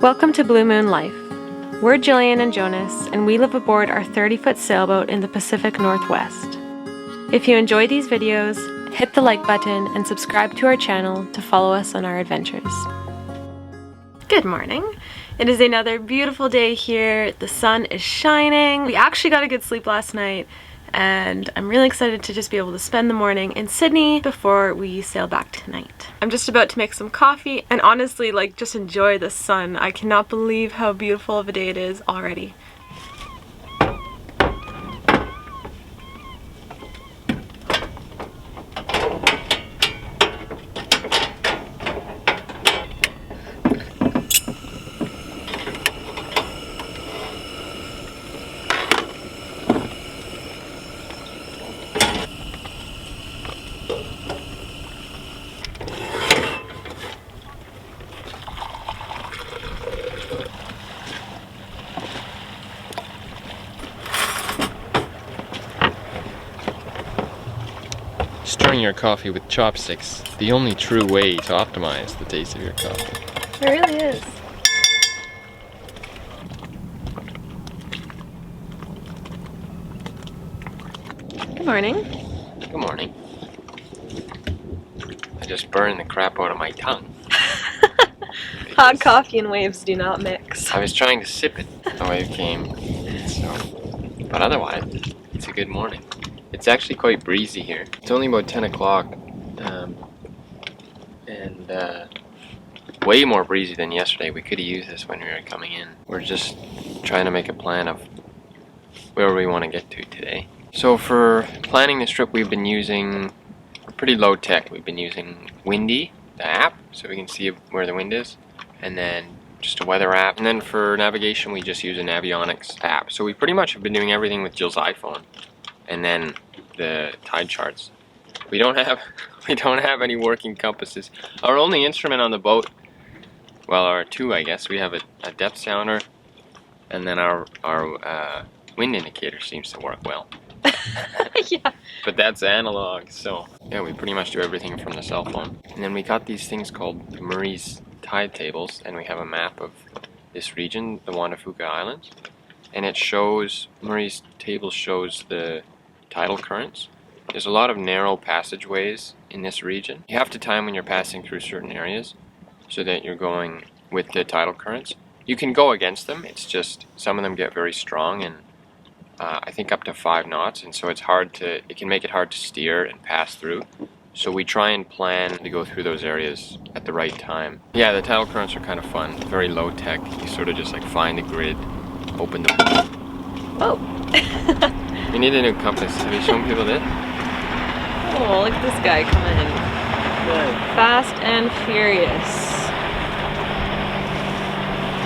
Welcome to Blue Moon Life. We're Jillian and Jonas, and we live aboard our 30-foot sailboat in the Pacific Northwest. If you enjoy these videos, hit the like button and subscribe to our channel to follow us on our adventures. Good morning. It is another beautiful day here. The sun is shining. We actually got a good sleep last night, and I'm really excited to just be able to spend the morning in Sydney before we sail back tonight. I'm just about to make some coffee and honestly, just enjoy the sun. I cannot believe how beautiful of a day it is already. Stirring your coffee with chopsticks, the only true way to optimize the taste of your coffee. It really is. Good morning. Good morning. I just burned the crap out of my tongue. Hot coffee and waves do not mix. I was trying to sip it, the wave came, but otherwise, it's a good morning. It's actually quite breezy here. It's only about 10 o'clock, and way more breezy than yesterday. We could have used this when we were coming in. We're just trying to make a plan of where we want to get to today. So for planning this trip, we've been using pretty low tech. We've been using Windy, the app, so we can see where the wind is, and then just a weather app. And then for navigation, we just use an avionics app. So we pretty much have been doing everything with Jill's iPhone, and then the tide charts. We don't have any working compasses. Our only instrument on the boat, well, our two, I guess. We have a depth sounder, and then our wind indicator seems to work well. Yeah. But that's analog, so yeah, we pretty much do everything from the cell phone. And then we got these things called Murray's tide tables, and we have a map of this region, the Wandafuka Islands, and it shows, Murray's table shows the tidal currents. There's a lot of narrow passageways in this region. You have to time when you're passing through certain areas so that you're going with the tidal currents. You can go against them, it's just some of them get very strong, and I think up to 5 knots, and so it can make it hard to steer and pass through. So we try and plan to go through those areas at the right time. Yeah, the tidal currents are kind of fun, very low tech. You sort of just find the grid, open the boat. Oh. You need a new compass. Have you shown people this? Oh, look at this guy coming. Good. Fast and furious.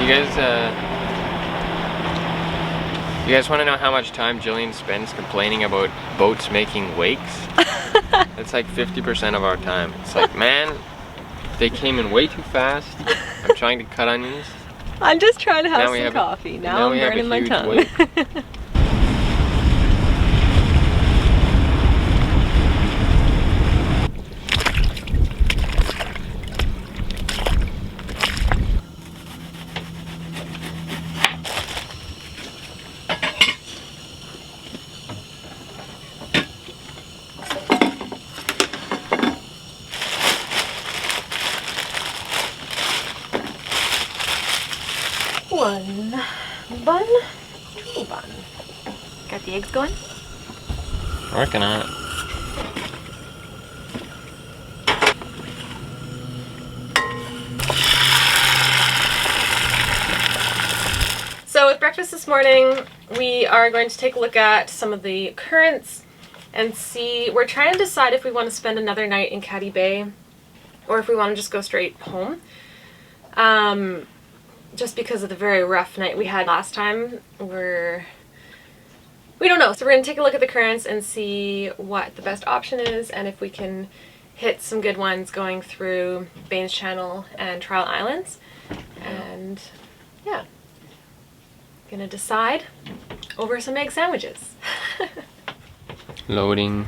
You guys want to know how much time Jillian spends complaining about boats making wakes? That's like 50% of our time. It's like, man, they came in way too fast. I'm trying to cut onions. I'm just trying to have some coffee. Now I'm burning my tongue. One bun, 2 bun. Got the eggs going? Working on it. So with breakfast this morning, we are going to take a look at some of the currents and see, we're trying to decide if we want to spend another night in Caddy Bay or if we want to just go straight home. Just because of the very rough night we had last time, we don't know. So we're going to take a look at the currents and see what the best option is and if we can hit some good ones going through Baines Channel and Trial Islands. And yeah, gonna decide over some egg sandwiches. Loading.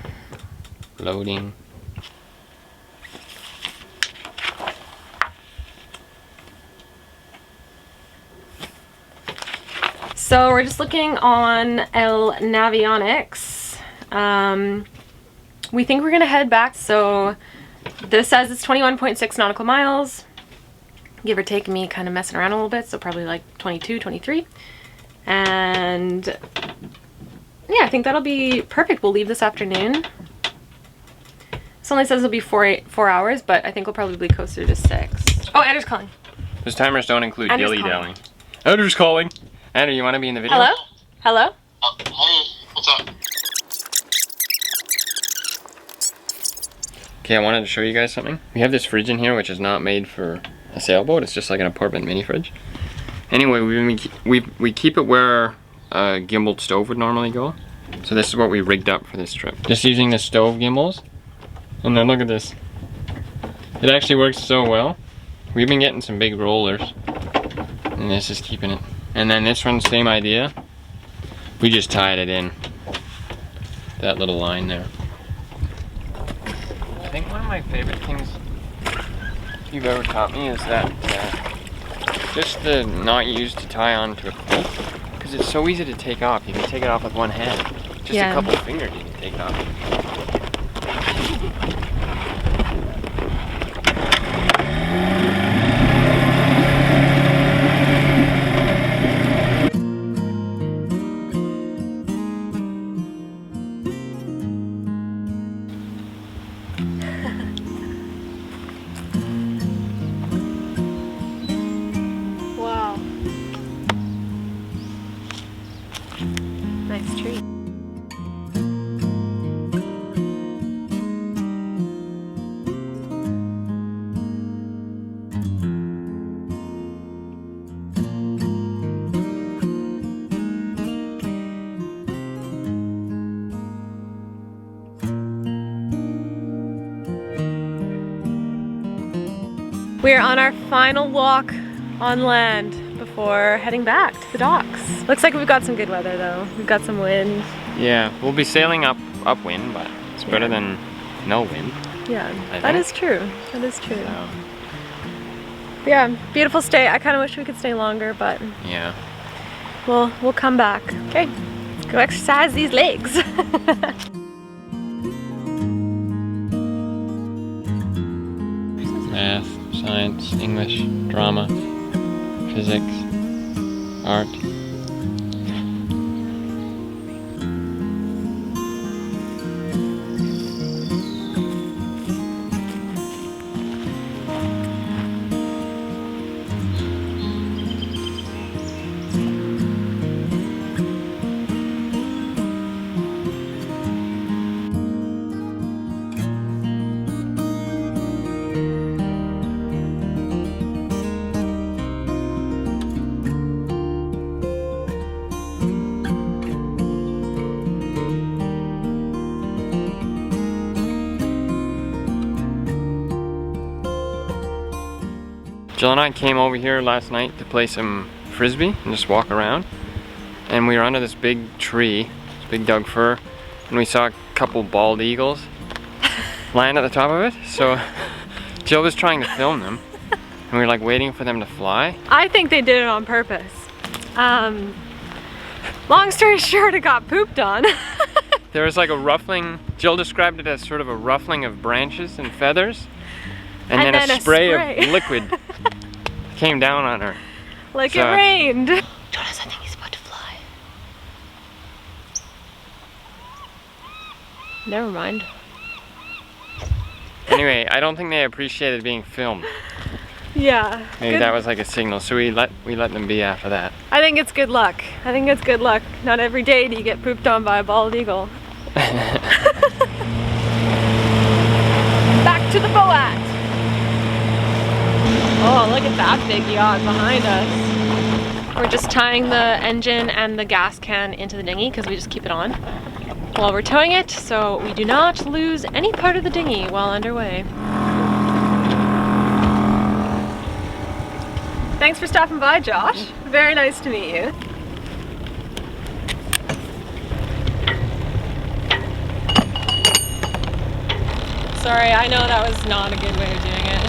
So we're just looking on El Navionics. We think we're gonna head back. So this says it's 21.6 nautical miles, give or take me kind of messing around a little bit. So probably like 22, 23. And yeah, I think that'll be perfect. We'll leave this afternoon. This only says it'll be 4 hours, but I think we'll probably be closer to 6. Oh, Andrew's calling. Those timers don't include Andrew's dilly-dallying. Andrew's calling. Andrew, you want to be in the video? Hello? Hello? Hey, what's up? Okay, I wanted to show you guys something. We have this fridge in here, which is not made for a sailboat. It's just like an apartment mini fridge. Anyway, we keep it where a gimbaled stove would normally go. So this is what we rigged up for this trip. Just using the stove gimbals. And then look at this. It actually works so well. We've been getting some big rollers. And this is keeping it. And then this one, same idea. We just tied it in. That little line there. I think one of my favorite things you've ever taught me is that just the knot you use to tie onto a boat, because it's so easy to take off. You can take it off with one hand. Just a couple of fingers you can take it off. Wow. Nice tree. We are on our final walk on land before heading back to the docks. Looks like we've got some good weather though. We've got some wind. Yeah, we'll be sailing upwind, but it's better than no wind. Yeah, that is true. That is true. So, But yeah, beautiful stay. I kind of wish we could stay longer, but yeah. we'll come back. Okay, let's go exercise these legs. Math, science, English, drama, physics, art. Jill and I came over here last night to play some frisbee and just walk around. And we were under this big tree, this big Doug fir, and we saw a couple bald eagles land at the top of it. So Jill was trying to film them, and we were like waiting for them to fly. I think they did it on purpose. Long story short, it got pooped on. There was like a ruffling, Jill described it as sort of a ruffling of branches and feathers, and then a spray of liquid came down on her. Like it rained. Jonas, I think he's about to fly. Never mind. Anyway, I don't think they appreciated being filmed. Yeah. Maybe that was like a signal, so we let them be after that. I think it's good luck. I think it's good luck. Not every day do you get pooped on by a bald eagle. Back to the boat. Oh, look at that big yacht behind us. We're just tying the engine and the gas can into the dinghy because we just keep it on while we're towing it, so we do not lose any part of the dinghy while underway. Thanks for stopping by, Josh. Very nice to meet you. Sorry, I know that was not a good way of doing it.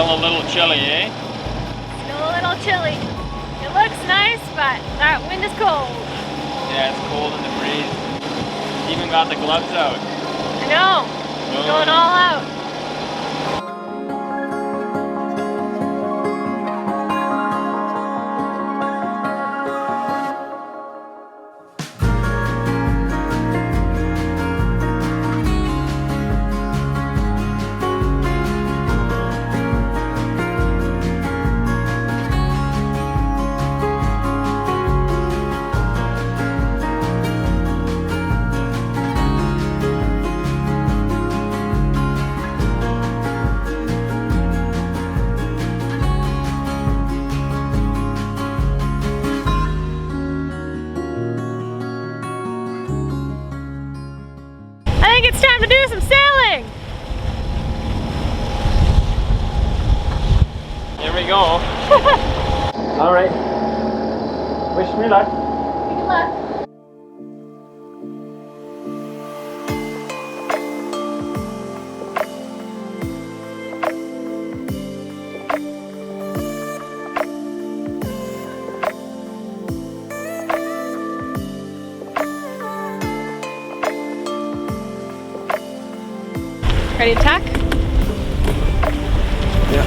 Still a little chilly, eh? Still a little chilly. It looks nice, but that wind is cold. Yeah, it's cold in the breeze. Even got the gloves out. I know. It's going all out. I think it's time to do some sailing. Here we go. All right. Wish me luck. Good luck. Ready to tack? Yeah.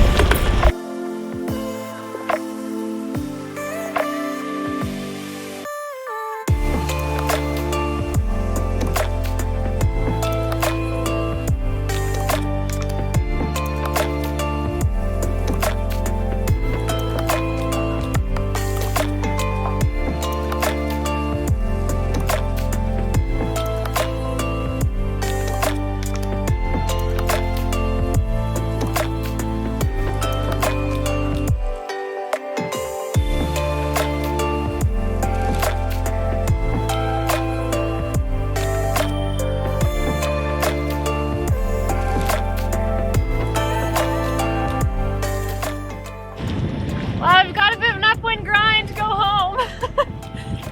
Well, I've got a bit of an upwind grind to go home.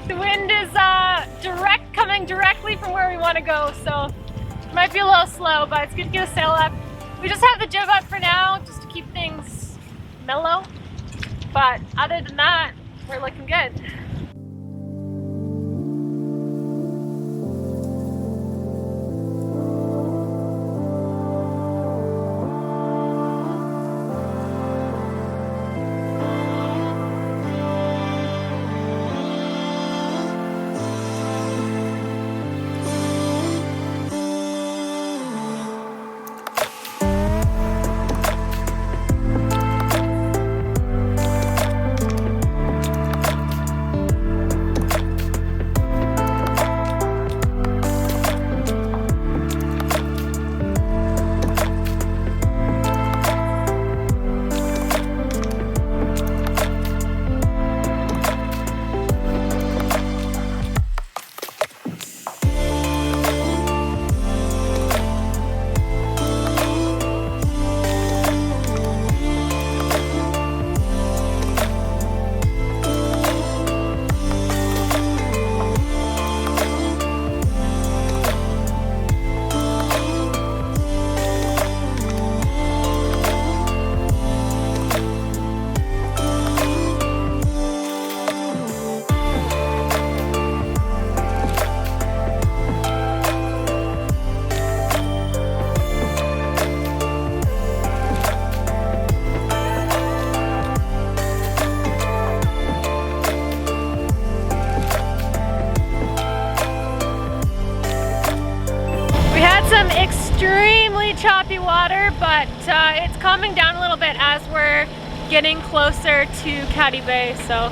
The wind is coming directly from where we want to go, so it might be a little slow, but it's good to get a sail up. We just have the jib up for now, just to keep things mellow. But other than that, we're looking good. Some extremely choppy water, but it's calming down a little bit as we're getting closer to Caddy Bay, so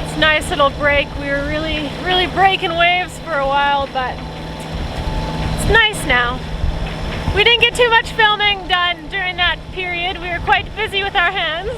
it's a nice little break. We were really breaking waves for a while, but it's nice now. We didn't get too much filming done during that period. We were quite busy with our hands.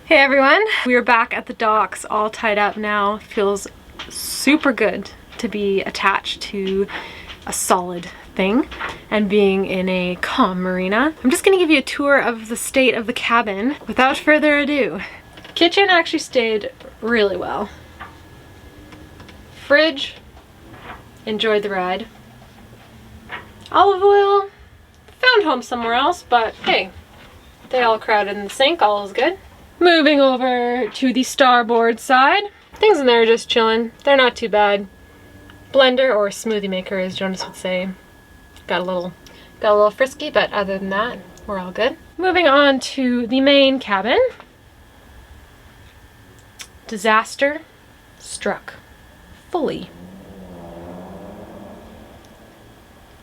Hey everyone, we are back at the docks, all tied up now. Feels super good to be attached to a solid thing and being in a calm marina. I'm just gonna give you a tour of the state of the cabin without further ado. Kitchen actually stayed really well. Fridge, enjoyed the ride. Olive oil, found home somewhere else, but hey, they all crowded in the sink, all is good. Moving over to the starboard side. Things in there are just chilling. They're not too bad. Blender or smoothie maker, as Jonas would say. Got a little frisky, but other than that, we're all good. Moving on to the main cabin. Disaster struck fully.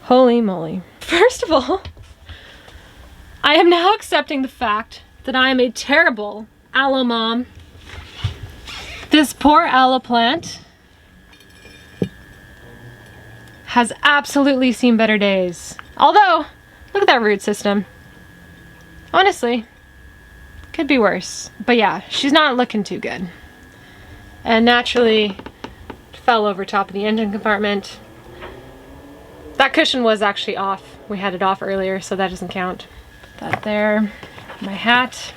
Holy moly. First of all, I am now accepting the fact that I am a terrible aloe mom. This poor aloe plant has absolutely seen better days. Although, look at that root system. Honestly, could be worse. But yeah, she's not looking too good. And naturally, fell over top of the engine compartment. That cushion was actually off. We had it off earlier, so that doesn't count. Put that there. My hat,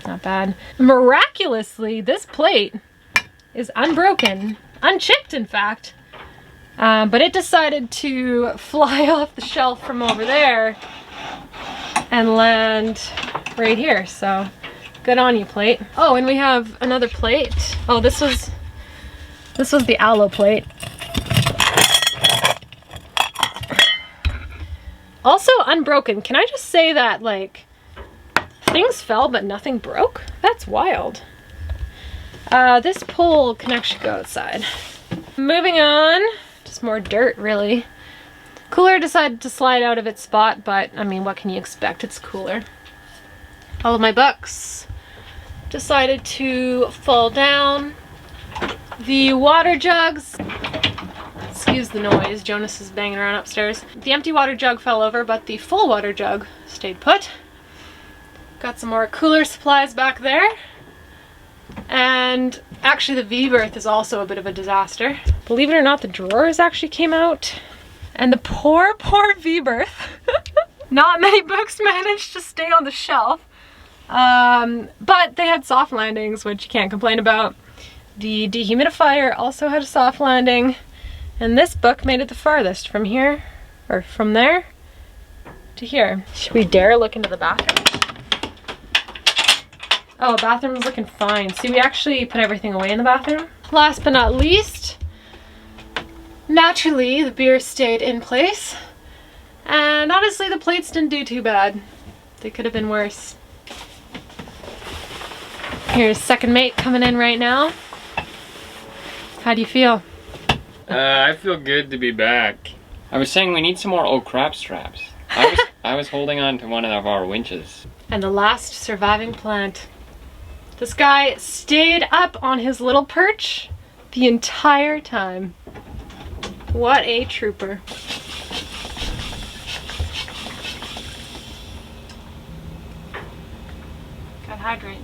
not bad. Miraculously, this plate is unbroken, unchipped in fact, but it decided to fly off the shelf from over there and land right here, so good on you, plate. Oh, and we have another plate. Oh, this was the aloe plate. Also unbroken. Can I just say that, like, things fell, but nothing broke? That's wild. This pole can actually go outside. Moving on, just more dirt, really. Cooler decided to slide out of its spot, but I mean, what can you expect? It's cooler. All of my books decided to fall down. The water jugs, excuse the noise, Jonas is banging around upstairs. The empty water jug fell over, but the full water jug stayed put. Got some more cooler supplies back there. And actually the V-berth is also a bit of a disaster. Believe it or not, the drawers actually came out. And the poor V-berth. Not many books managed to stay on the shelf. But they had soft landings, which you can't complain about. The dehumidifier also had a soft landing. And this book made it the farthest from here, or from there to here. Should we dare look into the bathroom? Oh, bathroom's looking fine. See, we actually put everything away in the bathroom. Last but not least, naturally, the beer stayed in place. And honestly, the plates didn't do too bad. They could have been worse. Here's second mate coming in right now. How do you feel? I feel good to be back. I was saying we need some more oh crap straps. I was holding on to one of our winches. And the last surviving plant. This guy stayed up on his little perch the entire time. What a trooper. Gotta hydrate.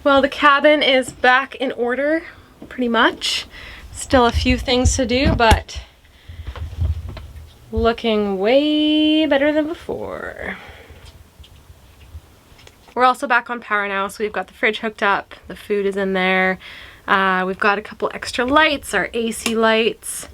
Well, the cabin is back in order, pretty much. Still a few things to do, but looking way better than before. We're also back on power now, so we've got the fridge hooked up, the food is in there. We've got a couple extra lights, our AC lights,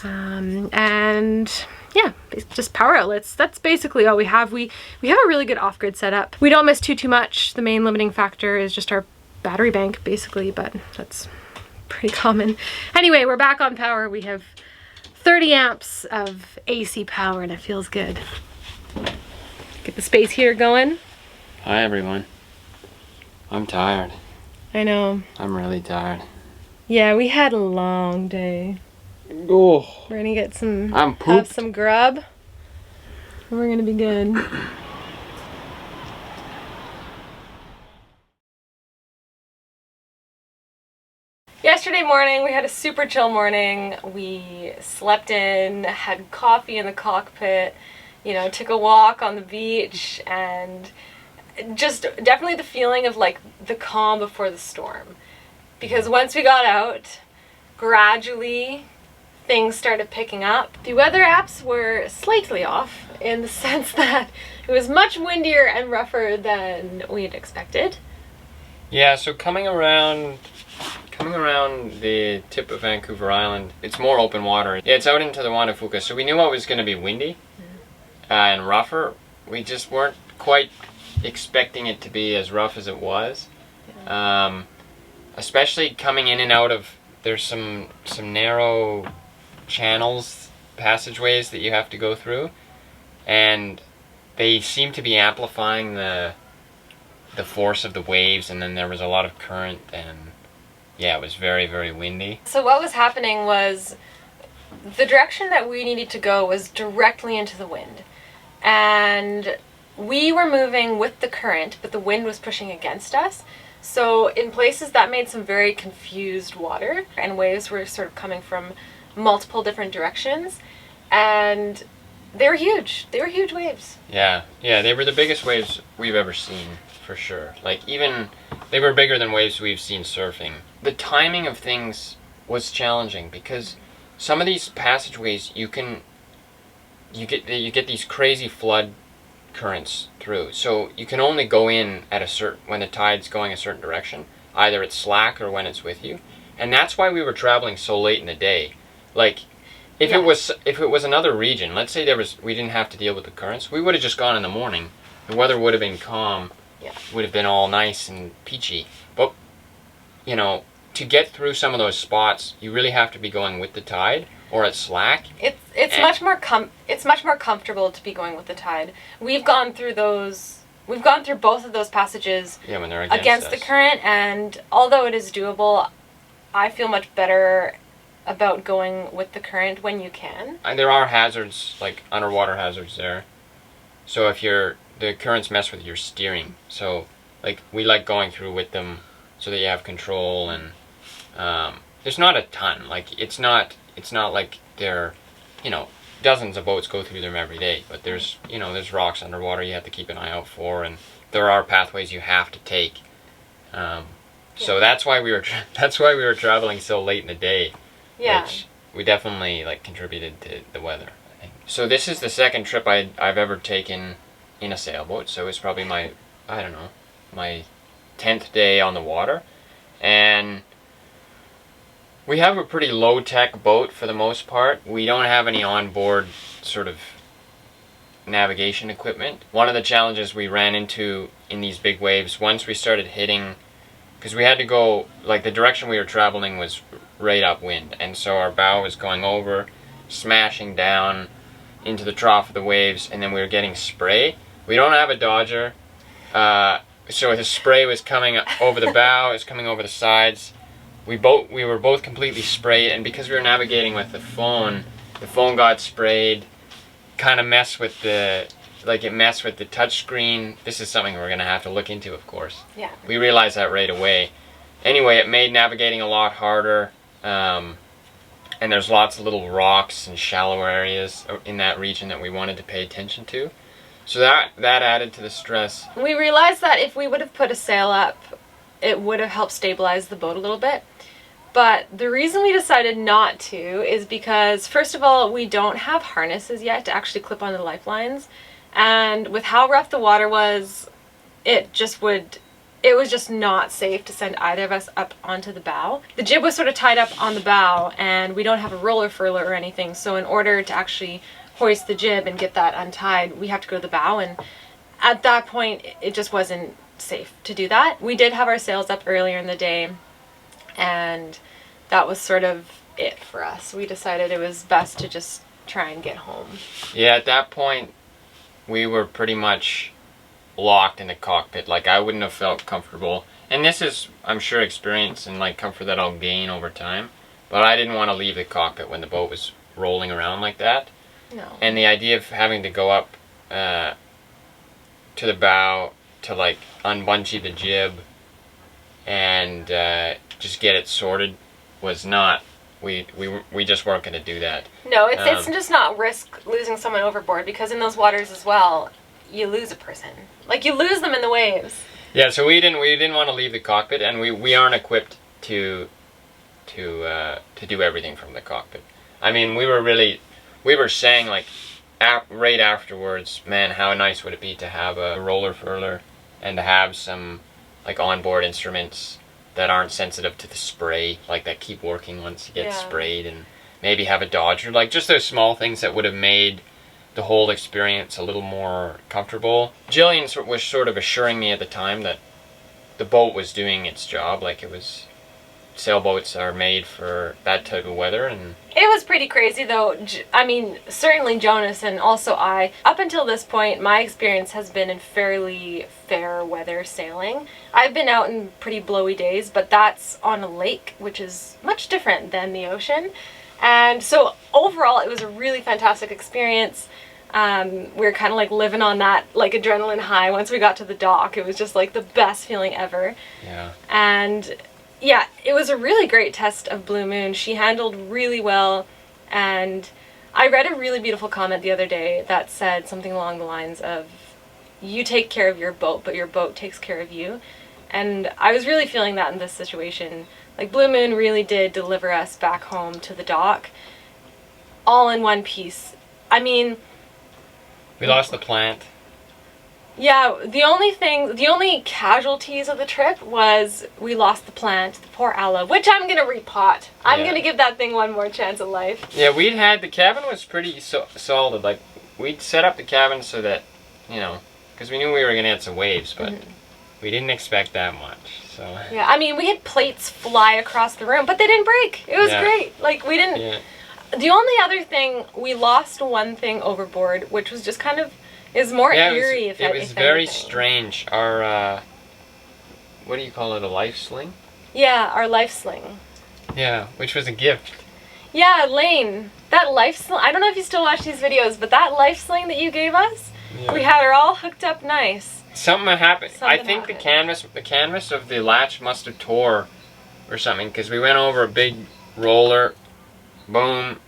and yeah, just power outlets. That's basically all we have. We have a really good off-grid setup. We don't miss too much. The main limiting factor is just our battery bank, basically, but that's pretty common. Anyway, we're back on power. We have 30 amps of AC power, and it feels good. Get the space heater going. Hi everyone. I'm tired. I know. I'm really tired. Yeah, we had a long day. Oh. We're gonna get some, have some grub, and we're gonna be good. Yesterday morning, we had a super chill morning. We slept in, had coffee in the cockpit, you know, took a walk on the beach, and just definitely the feeling of like the calm before the storm. Because once we got out, gradually things started picking up. The weather apps were slightly off in the sense that it was much windier and rougher than we had expected. Yeah, so coming around the tip of Vancouver Island, it's more open water. It's out into the Juan de Fuca, so we knew it was going to be windy and rougher. We just weren't quite expecting it to be as rough as it was. Yeah. Especially coming in and out of, there's some narrow channels, passageways that you have to go through, and they seem to be amplifying the force of the waves, and then there was a lot of current, and yeah, it was very, very windy. So what was happening was the direction that we needed to go was directly into the wind, and we were moving with the current, but the wind was pushing against us. So in places that made some very confused water, and waves were sort of coming from multiple different directions, and they were huge. They were huge waves. Yeah, they were the biggest waves we've ever seen, for sure. Like, even, they were bigger than waves we've seen surfing. The timing of things was challenging, because some of these passageways, you get these crazy flood currents through. So you can only go in at when the tide's going a certain direction. Either it's slack or when it's with you. And that's why we were traveling so late in the day. Like, if it was another region, let's say we didn't have to deal with the currents, we would have just gone in the morning. The weather would have been calm. Yeah. Would have been all nice and peachy. But, you know, to get through some of those spots, you really have to be going with the tide or at slack. It's much more comfortable to be going with the tide. We've gone through both of those passages when they're against the current, and although it is doable, I feel much better about going with the current when you can. And there are hazards, like underwater hazards there. So if the currents mess with your steering. So like we like going through with them so that you have control, and there's not a ton. Like it's not like there, dozens of boats go through them every day, but there's rocks underwater you have to keep an eye out for, and there are pathways you have to take. So that's why we were traveling so late in the day. Yeah. Which we definitely contributed to the weather, I think. So this is the second trip I've ever taken in a sailboat, so it's probably my 10th day on the water, and we have a pretty low-tech boat for the most part. We don't have any onboard sort of navigation equipment. One of the challenges we ran into in these big waves, once we started hitting, because we had to go, the direction we were traveling was right upwind, and so our bow was going over, smashing down into the trough of the waves, and then we were getting spray. We don't have a dodger, so the spray was coming over the bow, it was coming over the sides. We were both completely sprayed, and because we were navigating with the phone got sprayed, kind of messed with the touch screen. This is something we're gonna have to look into, of course. Yeah. We realized that right away. Anyway, it made navigating a lot harder, and there's lots of little rocks and shallow areas in that region that we wanted to pay attention to. So that added to the stress. We realized that if we would have put a sail up, it would have helped stabilize the boat a little bit. But the reason we decided not to is because, first of all, we don't have harnesses yet to actually clip on the lifelines. And with how rough the water was, it was just not safe to send either of us up onto the bow. The jib was sort of tied up on the bow, and we don't have a roller furler or anything, so in order to actually hoist the jib and get that untied, we have to go to the bow, and at that point, it just wasn't safe to do that. We did have our sails up earlier in the day, and that was sort of it for us. We decided it was best to just try and get home. Yeah, at that point, we were pretty much locked in the cockpit. I wouldn't have felt comfortable. And this is, I'm sure, experience and comfort that I'll gain over time. But I didn't want to leave the cockpit when the boat was rolling around like that. No. And the idea of having to go up to the bow to unbungee the jib and just get it sorted was not. We just weren't going to do that. No, it's just not risk losing someone overboard, because in those waters as well, you lose a person. Like, you lose them in the waves. Yeah, so we didn't want to leave the cockpit, and we aren't equipped to do everything from the cockpit. I mean, we were saying, like, right afterwards, man, how nice would it be to have a roller furler and to have some, like, onboard instruments that aren't sensitive to the spray, like, that keep working once you get sprayed, and maybe have a dodger, like, just those small things that would have made the whole experience a little more comfortable. Jillian was sort of assuring me at the time that the boat was doing its job, like, it was, sailboats are made for that type of weather. And it was pretty crazy though. I mean, certainly Jonas and also I, up until this point, my experience has been in fairly fair weather sailing. I've been out in pretty blowy days, but that's on a lake, which is much different than the ocean. And so overall, it was a really fantastic experience. We were kind of like living on that like adrenaline high once we got to the dock. It was just like the best feeling ever. Yeah. And yeah, it was a really great test of Blue Moon. She handled really well, and I read a really beautiful comment the other day that said something along the lines of, you take care of your boat, but your boat takes care of you. And I was really feeling that in this situation. Like, Blue Moon really did deliver us back home to the dock, all in one piece. I mean, we lost the plant. yeah, the only casualties of the trip was we lost the plant, the poor Ella, which I'm gonna repot. I'm gonna give that thing one more chance of life. Yeah, the cabin was pretty solid. Like, we'd set up the cabin so that, you know, because we knew we were gonna get some waves, but we didn't expect that much. So yeah, I mean, we had plates fly across the room, but they didn't break. It was great. Like, we didn't. Yeah. The only other thing, we lost one thing overboard, which was just kind of. Is more eerie. It was very strange. Our, what do you call it, a life sling? Yeah, our life sling. Yeah, which was a gift. Yeah, Lane, that life sling, I don't know if you still watch these videos, but that life sling that you gave us, we had her all hooked up nice. Something happened. I think the canvas of the latch must have tore or something, because we went over a big roller, boom,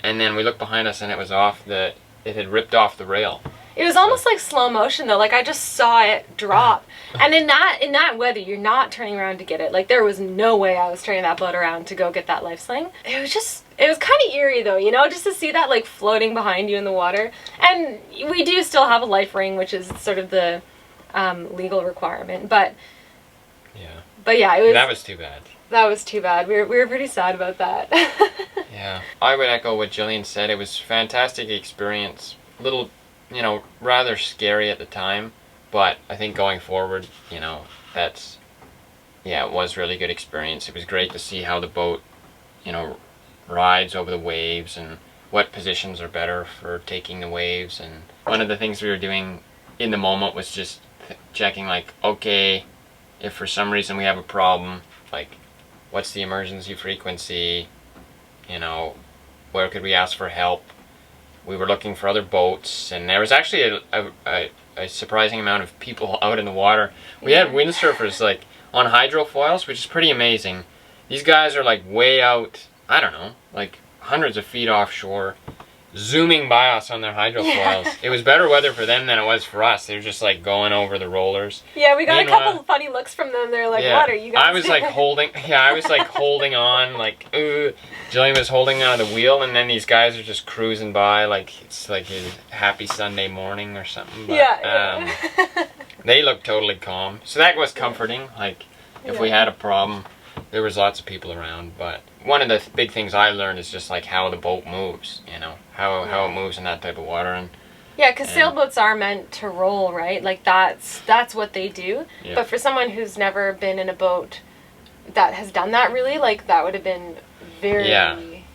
and then we looked behind us and it was it had ripped off the rail. It was almost like slow motion though, like I just saw it drop. And in that weather, you're not turning around to get it. Like, there was no way I was turning that boat around to go get that life sling. It was kind of eerie though, you know, just to see that like floating behind you in the water. And we do still have a life ring, which is sort of the legal requirement, but yeah, it was. That was too bad. That was too bad. We were pretty sad about that. Yeah, I would echo what Jillian said. It was a fantastic experience. Little, you know, rather scary at the time, but I think going forward, you know, it was really good experience. It was great to see how the boat, you know, rides over the waves and what positions are better for taking the waves. And one of the things we were doing in the moment was just checking, like, okay, if for some reason we have a problem, like, what's the emergency frequency, you know, where could we ask for help? We were looking for other boats, and there was actually a surprising amount of people out in the water. We had windsurfers, like, on hydrofoils, which is pretty amazing. These guys are, like, way out, I don't know, like, hundreds of feet offshore, zooming by us on their hydrofoils. Yeah. It was better weather for them than it was for us. They were just, like, going over the rollers. Yeah, we got a couple of funny looks from them. They're like, what are you guys I was, like, holding on, like, Jillian was holding on the wheel, and then these guys are just cruising by like it's like a happy Sunday morning or something. But, they looked totally calm. So that was comforting. Like, if we had a problem, there was lots of people around. But one of the big things I learned is just, like, how the boat moves, you know, how it moves in that type of water. And yeah, because sailboats are meant to roll, right? Like, that's what they do. Yeah. But for someone who's never been in a boat that has done that, really, like, that would have been very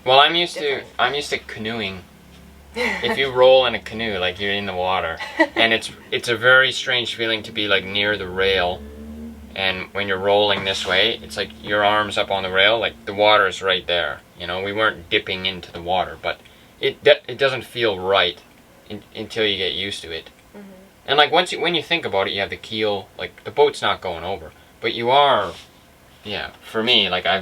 well, I'm used to canoeing. If you roll in a canoe, like, you're in the water, and it's a very strange feeling to be, like, near the rail, and when you're rolling this way, it's like your arms up on the rail, like, the water is right there, you know. We weren't dipping into the water, but it doesn't feel right until you get used to it. And, like, when you think about it, you have the keel, like, the boat's not going over, but you are. Yeah, for me, like, I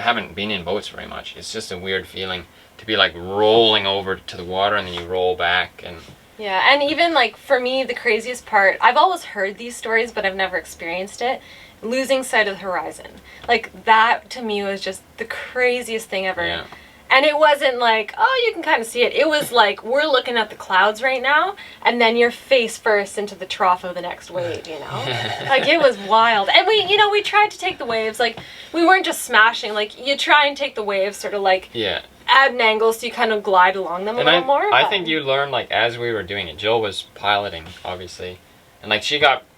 haven't been in boats very much. It's just a weird feeling to be, like, rolling over to the water and then you roll back, and Yeah, and even like for me, the craziest part, I've always heard these stories, but I've never experienced it. Losing sight of the horizon. Like that to me was just the craziest thing ever. Yeah. And it wasn't like, oh, you can kind of see it. It was like, we're looking at the clouds right now, and then you're face first into the trough of the next wave, you know? Like, it was wild. And we tried to take the waves. Like, we weren't just smashing. Like, you try and take the waves sort of like at an angle so you kind of glide along them a little more. I think you learned, like, as we were doing it. Jill was piloting, obviously. And, like,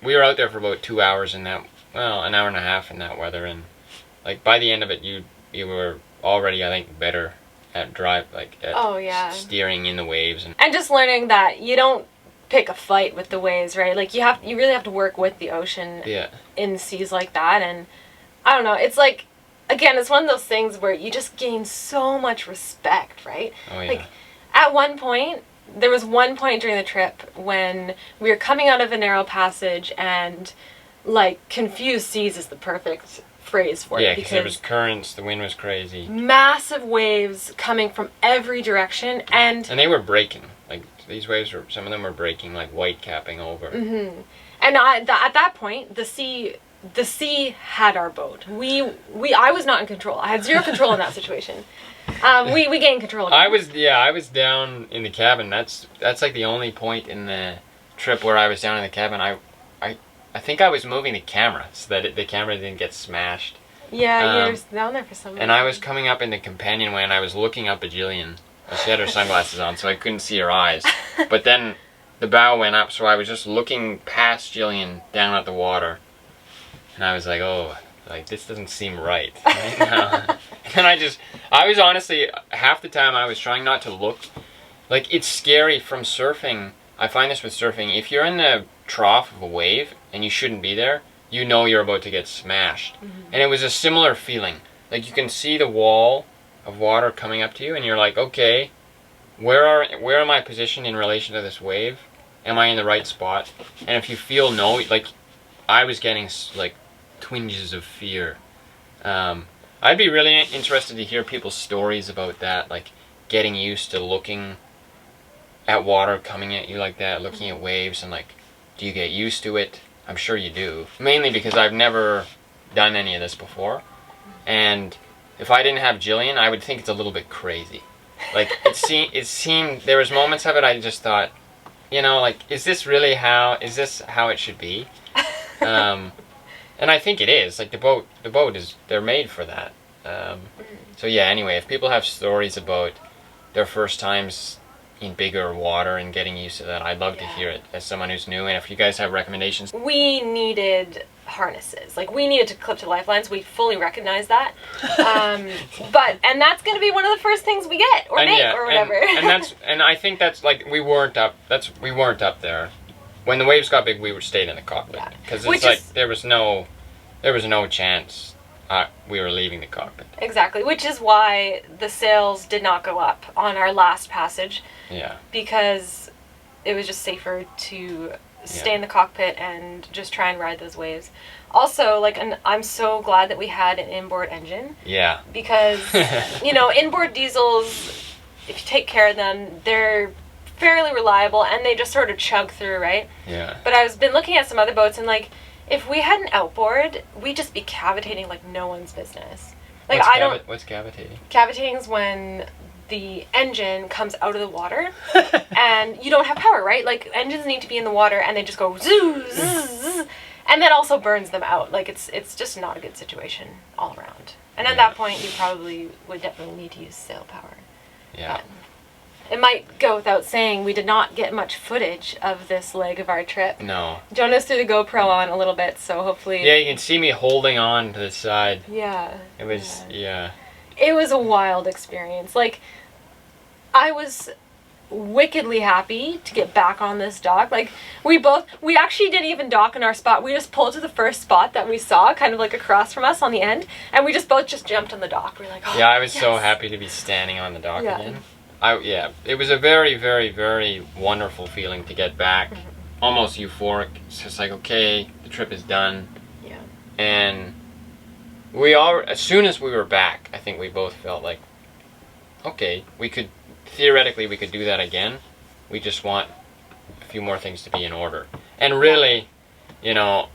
we were out there for about 2 hours in that, well, an hour and a half in that weather. And, like, by the end of it, you were already, I think, better at steering in the waves and just learning that you don't pick a fight with the waves, right? Like you really have to work with the ocean in seas like that. And I don't know, it's like, again, it's one of those things where you just gain so much respect, right? Like at there was one point during the trip when we were coming out of a narrow passage, and like confused seas is the perfect phrase for it. Yeah, because there was currents, the wind was crazy. Massive waves coming from every direction, and they were breaking. Like these waves some of them were breaking, like white capping over. And at that point, the sea had our boat. I was not in control. I had zero control in that situation. We gained control again. I was down in the cabin. That's like the only point in the trip where I was down in the cabin. I think I was moving the camera so that the camera didn't get smashed. Yeah, you were down there for some reason. And I was coming up in the companionway, and I was looking up at Jillian. She had her sunglasses on, so I couldn't see her eyes. But then the bow went up, so I was just looking past Jillian down at the water. And I was like, oh, like this doesn't seem right. And I was honestly, half the time I was trying not to look. Like, it's scary from surfing. I find this with surfing. If you're in the trough of a wave and you shouldn't be there, you know you're about to get smashed. And it was a similar feeling. Like, you can see the wall of water coming up to you, and you're like, okay, where am I positioned in relation to this wave? Am I in the right spot? And if you feel no, like, I was getting like twinges of fear. I'd be really interested to hear people's stories about that, like getting used to looking at water coming at you like that, looking at waves, and like, do you get used to it? I'm sure you do. Mainly because I've never done any of this before, and if I didn't have Jillian, I would think it's a little bit crazy. Like, it seemed there was moments of it I just thought, you know, like, is this how it should be? And I think it is. Like, the boat is, they're made for that. So yeah, anyway, if people have stories about their first times in bigger water and getting used to that, I'd love to hear it as someone who's new. And if you guys have recommendations. We needed harnesses. Like, we needed to clip to lifelines. We fully recognize that. And that's going to be one of the first things we get, or make, or whatever. And I think that's like, we weren't up there. When the waves got big, we stayed in the cockpit, because there was no chance we were leaving the cockpit. Exactly, which is why the sails did not go up on our last passage. Yeah. Because it was just safer to stay in the cockpit and just try and ride those waves. Also, like, I'm so glad that we had an inboard engine. Yeah. Because, you know, inboard diesels, if you take care of them, they're fairly reliable, and they just sort of chug through, right? Yeah. But I've been looking at some other boats, and like, if we had an outboard, we'd just be cavitating like no one's business. Like, what's cavitating? Cavitating is when the engine comes out of the water and you don't have power, right? Like, engines need to be in the water, and they just go zoo, zzz, and that also burns them out. Like, it's just not a good situation all around. And at that point, you probably would definitely need to use sail power. Yeah. But it might go without saying, we did not get much footage of this leg of our trip. No. Jonas threw the GoPro on a little bit, so hopefully... Yeah, you can see me holding on to the side. Yeah. It was, It was a wild experience. Like, I was wickedly happy to get back on this dock. Like, we actually didn't even dock in our spot. We just pulled to the first spot that we saw, kind of like across from us on the end, and we both jumped on the dock. We're like, oh, yeah, I was so happy to be standing on the dock again. It was a very, very, very wonderful feeling to get back. Almost euphoric. It's just like, okay, the trip is done. Yeah. And as soon as we were back, I think we both felt like, okay, theoretically we could do that again. We just want few more things to be in order. And really, you know,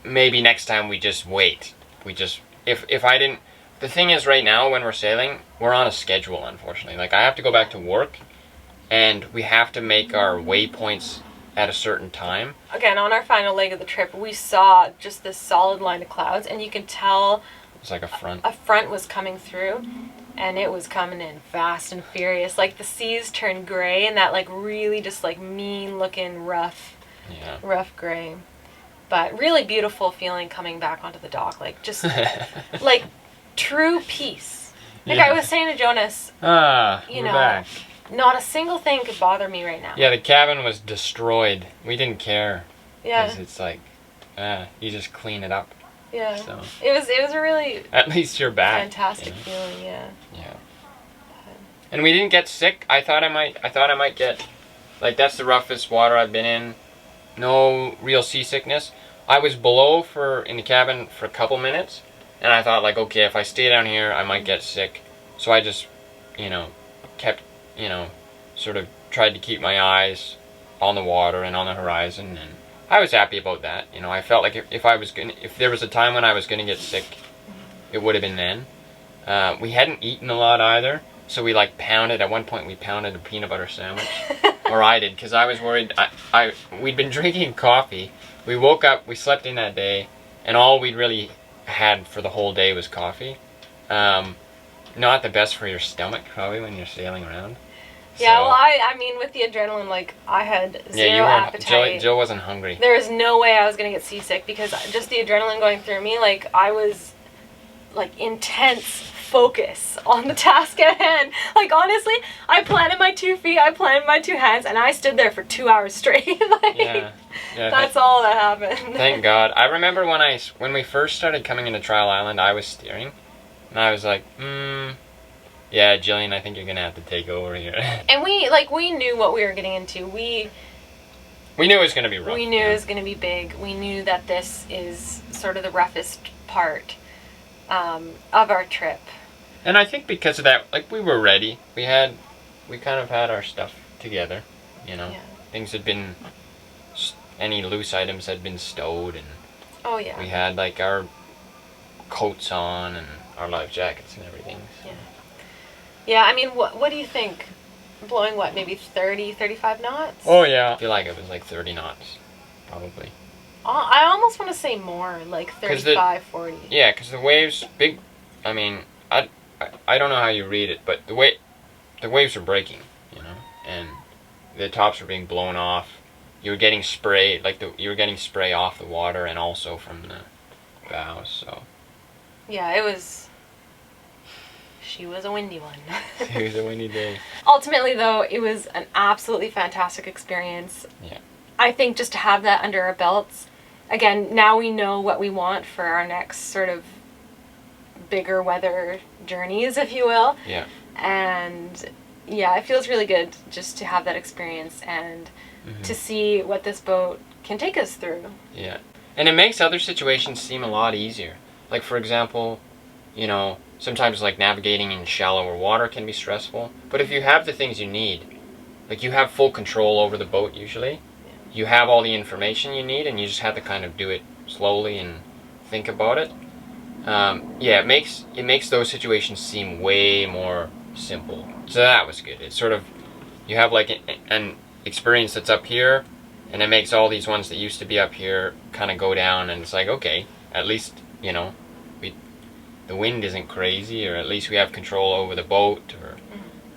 maybe next time we just wait. If I didn't, the thing is right now when we're sailing, we're on a schedule, unfortunately. Like I have to go back to work, and we have to make our waypoints at a certain time. Again, on our final leg of the trip, we saw just this solid line of clouds, and you can tell It's like a front. A front was coming through, and it was coming in fast and furious. Like the seas turned gray, and that like really just like mean looking rough gray. But really beautiful feeling coming back onto the dock, like just like true peace. Like I was saying to Jonas, you know, back. Not a single thing could bother me right now. Yeah, the cabin was destroyed. We didn't care. Yeah. 'Cause it's like, you just clean it up. Yeah. So. It was a really At least you're back. fantastic feeling, yeah. Yeah. And we didn't get sick. I thought I might get, like, that's the roughest water I've been in. No real seasickness. I was below in the cabin for a couple minutes, and I thought, like, okay, if I stay down here, I might get sick. So I just, you know, kept, you know, sort of tried to keep my eyes on the water and on the horizon, and I was happy about that. You know, I felt like if there was a time when I was gonna get sick, it would have been then. We hadn't eaten a lot either, so we like at one point we pounded a peanut butter sandwich. Or I did, because I was worried. We'd been drinking coffee. We woke up, we slept in that day, and all we'd really had for the whole day was coffee. Not the best for your stomach, probably, when you're sailing around. Yeah, So, well, I mean, with the adrenaline, like, I had zero appetite. Jill wasn't hungry. There was no way I was going to get seasick, because just the adrenaline going through me, like, I was, like, intense focus on the task at hand. Like, honestly, I planted my 2 feet, I planted my 2 hands, and I stood there for 2 hours straight. Like, Yeah, that's all that happened. Thank God. I remember when we first started coming into Trial Island, I was steering, and I was like, yeah, Jillian, I think you're gonna have to take over here. And we knew what we were getting into. We knew it was gonna be rough. We knew it was gonna be big. We knew that this is sort of the roughest part of our trip. And I think because of that, like, we were ready. We kind of had our stuff together, you know. Yeah. Things had been, any loose items had been stowed, and Oh yeah. we had like our coats on and our life jackets and everything. So. Yeah. Yeah, I mean, what do you think? Blowing what, maybe 30, 35 knots? Oh yeah. I feel like it was like 30 knots, probably. I almost want to say more, like 35, 40. Yeah, because the waves, big, I mean, I don't know how you read it, but the waves were breaking, you know, and the tops were being blown off. You were getting spray, you were getting spray off the water and also from the bows, so. Yeah, she was a windy one. It was a windy day. Ultimately, though, it was an absolutely fantastic experience. Yeah. I think just to have that under our belts, again, now we know what we want for our next sort of bigger weather journeys, if you will. Yeah. And yeah, it feels really good just to have that experience and to see what this boat can take us through. Yeah. And it makes other situations seem a lot easier. Like, for example, you know, sometimes like navigating in shallower water can be stressful. But if you have the things you need, like you have full control over the boat usually, you have all the information you need, and you just have to kind of do it slowly and think about it. Yeah, it makes those situations seem way more simple. So that was good. It's sort of, you have like an experience that's up here, and it makes all these ones that used to be up here kind of go down, and it's like, okay, at least, you know, the wind isn't crazy, or at least we have control over the boat, or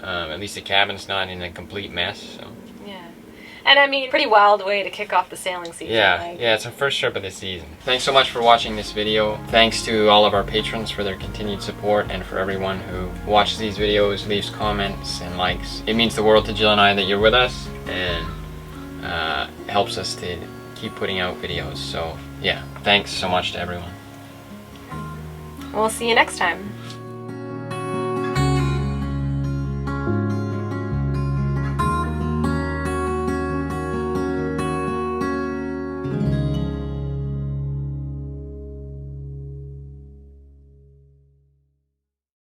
at least the cabin's not in a complete mess. So. Yeah. And I mean, pretty wild way to kick off the sailing season. Yeah, like. yeah, it's our first trip of the season. Thanks so much for watching this video. Thanks to all of our patrons for their continued support, and for everyone who watches these videos, leaves comments and likes. It means the world to Jill and I that you're with us, and helps us to keep putting out videos. So yeah, thanks so much to everyone. We'll see you next time.